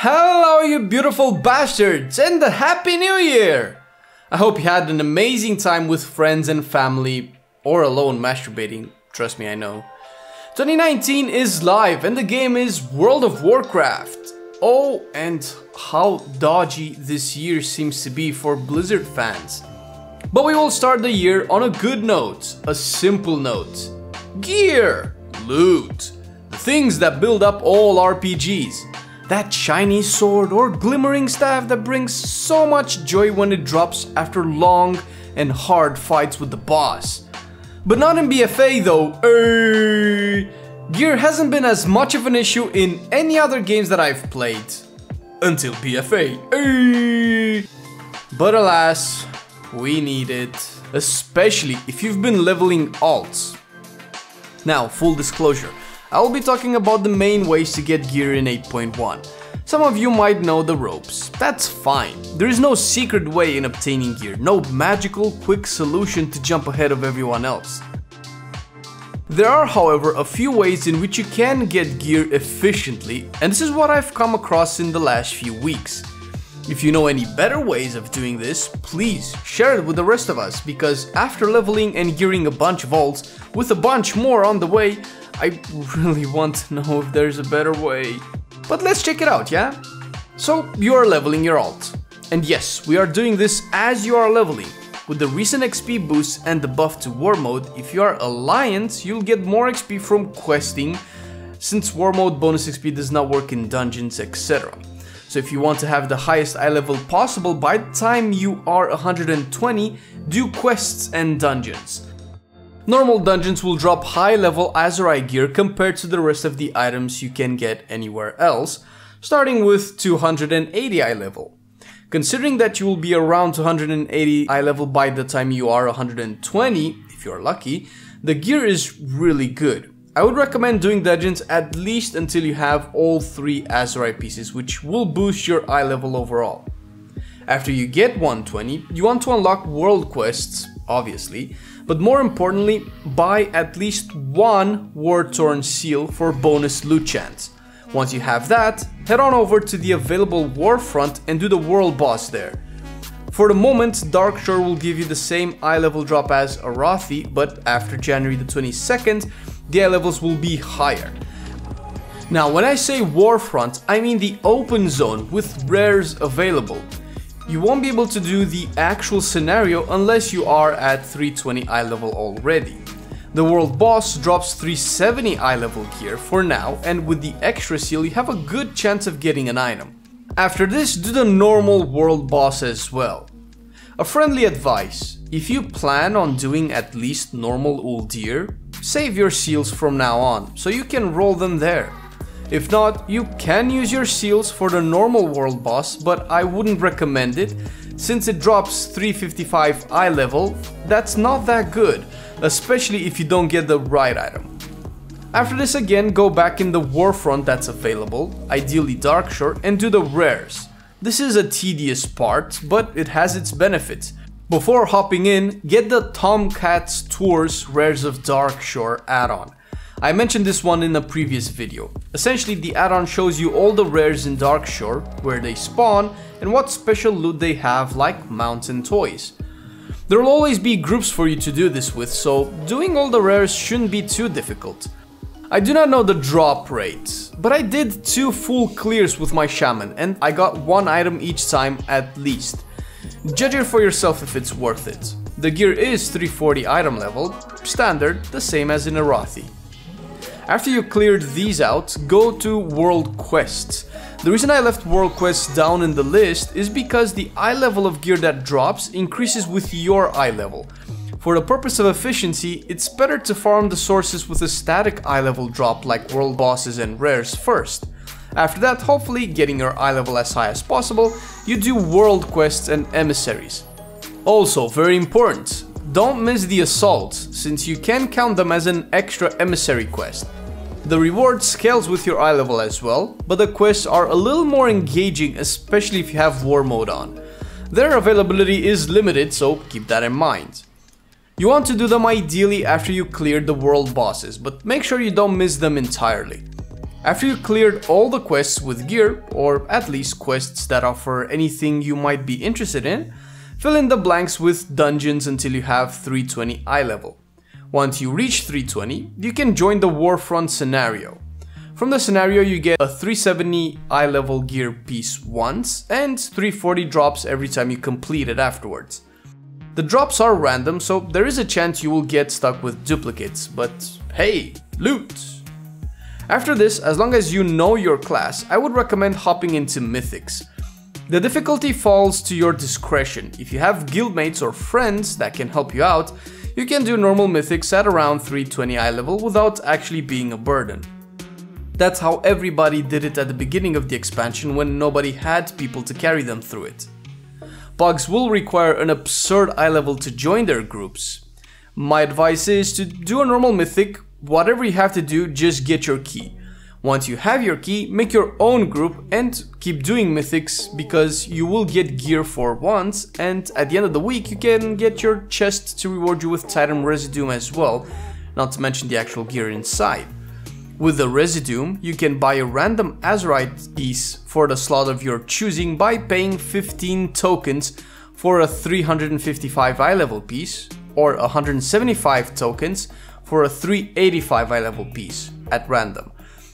Hello you beautiful bastards and a happy new year! I hope you had an amazing time with friends and family or alone masturbating, trust me I know. 2019 is live and the game is World of Warcraft. Oh, and how dodgy this year seems to be for Blizzard fans. But we will start the year on a good note, a simple note. Gear, loot, the things that build up all RPGs. That shiny sword or glimmering staff that brings so much joy when it drops after long and hard fights with the boss. But not in BFA though. Gear hasn't been as much of an issue in any other games that I've played. Until BFA. But alas, we need it. Especially if you've been leveling alts. Now, full disclosure. I will be talking about the main ways to get gear in 8.1. Some of you might know the ropes, that's fine. There is no secret way in obtaining gear, no magical quick solution to jump ahead of everyone else. There are however a few ways in which you can get gear efficiently, and this is what I've come across in the last few weeks. If you know any better ways of doing this, please share it with the rest of us, because after leveling and gearing a bunch of alts, with a bunch more on the way, I really want to know if there's a better way. But let's check it out, yeah? So, you are leveling your alt. And yes, we are doing this as you are leveling. With the recent XP boost and the buff to War Mode, if you are Alliance, you'll get more XP from questing, since War Mode bonus XP does not work in dungeons, etc. So if you want to have the highest eye level possible by the time you are 120, do quests and dungeons. Normal dungeons will drop high level Azerite gear compared to the rest of the items you can get anywhere else, starting with 280 eye level. Considering that you will be around 280 eye level by the time you are 120, if you are lucky, the gear is really good. I would recommend doing dungeons at least until you have all 3 Azerite pieces, which will boost your eye level overall. After you get 120, you want to unlock world quests, obviously, but more importantly, buy at least one War-Torn seal for bonus loot chance. Once you have that, head on over to the available Warfront and do the world boss there. For the moment, Darkshore will give you the same eye level drop as Arathi, but after January the 22nd, the eye levels will be higher. Now, when I say Warfront, I mean the open zone with rares available. You won't be able to do the actual scenario unless you are at 320 eye level already. The world boss drops 370 eye level gear for now, and with the extra seal you have a good chance of getting an item. After this, do the normal world boss as well. A friendly advice, if you plan on doing at least normal Uldir, save your seals from now on, so you can roll them there. If not, you can use your seals for the normal world boss, but I wouldn't recommend it, since it drops 355 eye level, that's not that good, especially if you don't get the right item. After this again, go back in the Warfront that's available, ideally Darkshore, and do the rares. This is a tedious part, but it has its benefits. Before hopping in, get the Tomcat's Tours Rares of Darkshore add-on. I mentioned this one in a previous video. Essentially, the add-on shows you all the rares in Darkshore, where they spawn, and what special loot they have, like mounts and toys. There will always be groups for you to do this with, so doing all the rares shouldn't be too difficult. I do not know the drop rate, but I did 2 full clears with my shaman, and I got 1 item each time at least. Judge it for yourself if it's worth it. The gear is 340 item level, standard, the same as in Arathi. After you cleared these out, go to World Quests. The reason I left World Quests down in the list is because the eye level of gear that drops increases with your eye level. For the purpose of efficiency, it's better to farm the sources with a static eye level drop like world bosses and rares first. After that, hopefully getting your eye level as high as possible, you do world quests and emissaries. Also, very important, don't miss the assaults, since you can count them as an extra emissary quest. The reward scales with your eye level as well, but the quests are a little more engaging, especially if you have War Mode on. Their availability is limited, so keep that in mind. You want to do them ideally after you clear the world bosses, but make sure you don't miss them entirely. After you cleared all the quests with gear, or at least quests that offer anything you might be interested in, fill in the blanks with dungeons until you have 320 eye level. Once you reach 320, you can join the Warfront scenario. From the scenario you get a 370 eye level gear piece once and 340 drops every time you complete it afterwards. The drops are random, so there is a chance you will get stuck with duplicates, but hey, loot! After this, as long as you know your class, I would recommend hopping into Mythix. The difficulty falls to your discretion. If you have guildmates or friends that can help you out, you can do normal Mythics at around 320 eye level without actually being a burden. That's how everybody did it at the beginning of the expansion when nobody had people to carry them through it. Bugs will require an absurd eye level to join their groups. My advice is to do a normal Mythic. Whatever you have to do, just get your key. Once you have your key, make your own group and keep doing Mythics because you will get gear for once, and at the end of the week you can get your chest to reward you with Titan Residuum as well, not to mention the actual gear inside. With the Residuum, you can buy a random Azurite piece for the slot of your choosing by paying 15 tokens for a 355 eye level piece, or 175 tokens for a 385 eye level piece at random.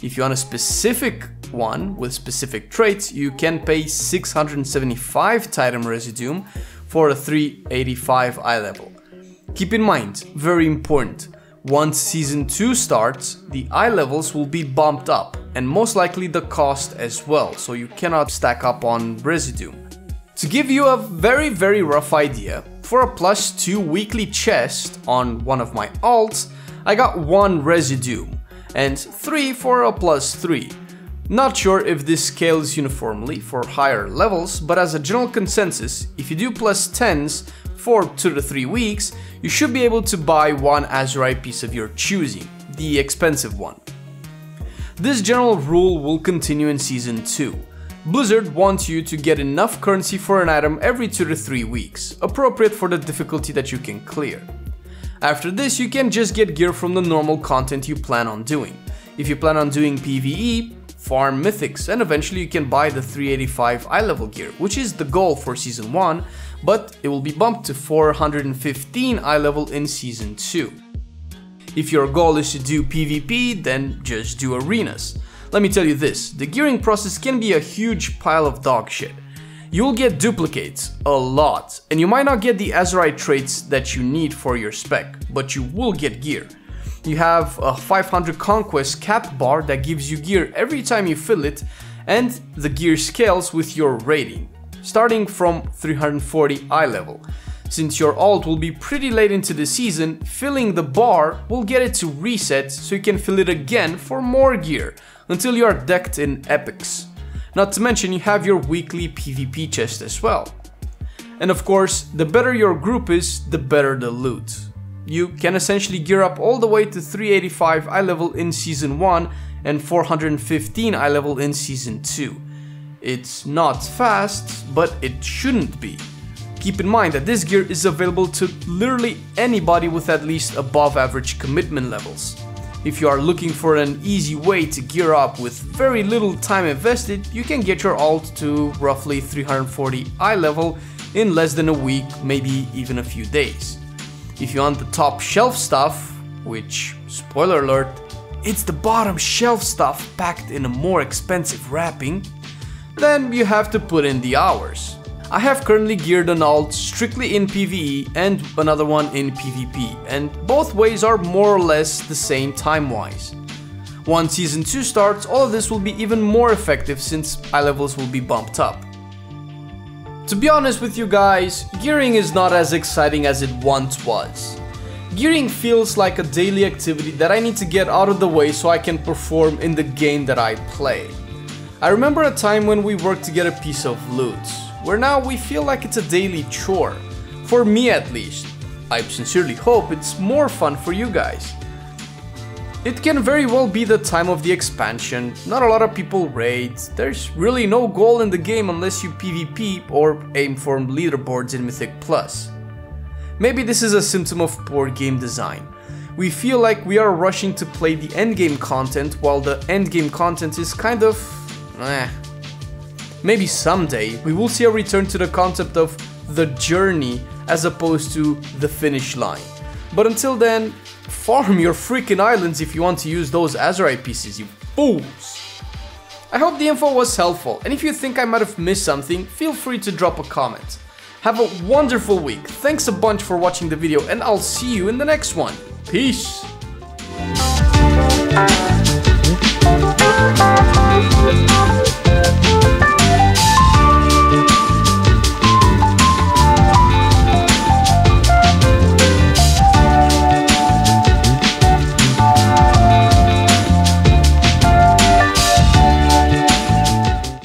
If you want a specific one with specific traits, you can pay 675 Titan Residuum for a 385 eye level. Keep in mind, very important, once Season 2 starts, the eye levels will be bumped up, and most likely the cost as well, so you cannot stack up on Residuum. To give you a very rough idea, for a +2 weekly chest on one of my alts, I got 1 Residuum, and 3 for a +3. Not sure if this scales uniformly for higher levels, but as a general consensus, if you do +10s for 2 to 3 weeks, you should be able to buy 1 Azurite piece of your choosing, the expensive one. This general rule will continue in Season 2. Blizzard wants you to get enough currency for an item every 2 to 3 weeks, appropriate for the difficulty that you can clear. After this, you can just get gear from the normal content you plan on doing. If you plan on doing PvE, farm Mythics, and eventually you can buy the 385 eye level gear, which is the goal for Season 1, but it will be bumped to 415 eye level in Season 2. If your goal is to do PvP, then just do arenas. Let me tell you this, the gearing process can be a huge pile of dog shit. You will get duplicates, a lot, and you might not get the Azurite traits that you need for your spec, but you will get gear. You have a 500 conquest cap bar that gives you gear every time you fill it, and the gear scales with your rating, starting from 340 eye level. Since your alt will be pretty late into the season, filling the bar will get it to reset so you can fill it again for more gear, until you are decked in epics. Not to mention you have your weekly PvP chest as well. And of course, the better your group is, the better the loot. You can essentially gear up all the way to 385 eye level in Season 1 and 415 eye level in Season 2. It's not fast, but it shouldn't be. Keep in mind that this gear is available to literally anybody with at least above average commitment levels. If you are looking for an easy way to gear up with very little time invested, you can get your alt to roughly 340 eye level in less than a week, maybe even a few days. If you want the top shelf stuff, which, spoiler alert, it's the bottom shelf stuff packed in a more expensive wrapping, then you have to put in the hours. I have currently geared an alt strictly in PvE and another one in PvP, and both ways are more or less the same time-wise. Once Season 2 starts, all of this will be even more effective since eye levels will be bumped up. To be honest with you guys, gearing is not as exciting as it once was. Gearing feels like a daily activity that I need to get out of the way so I can perform in the game that I play. I remember a time when we worked to get a piece of loot, where now we feel like it's a daily chore. For me at least. I sincerely hope it's more fun for you guys. It can very well be the time of the expansion, not a lot of people raid, there's really no goal in the game unless you PvP or aim for leaderboards in Mythic Plus. Maybe this is a symptom of poor game design. we feel like we are rushing to play the endgame content while the endgame content is kind of Maybe someday we will see a return to the concept of the journey as opposed to the finish line. But until then, farm your freaking islands if you want to use those Azurite pieces, you fools! I hope the info was helpful, and if you think I might have missed something, feel free to drop a comment. Have a wonderful week, thanks a bunch for watching the video, and I'll see you in the next one. Peace!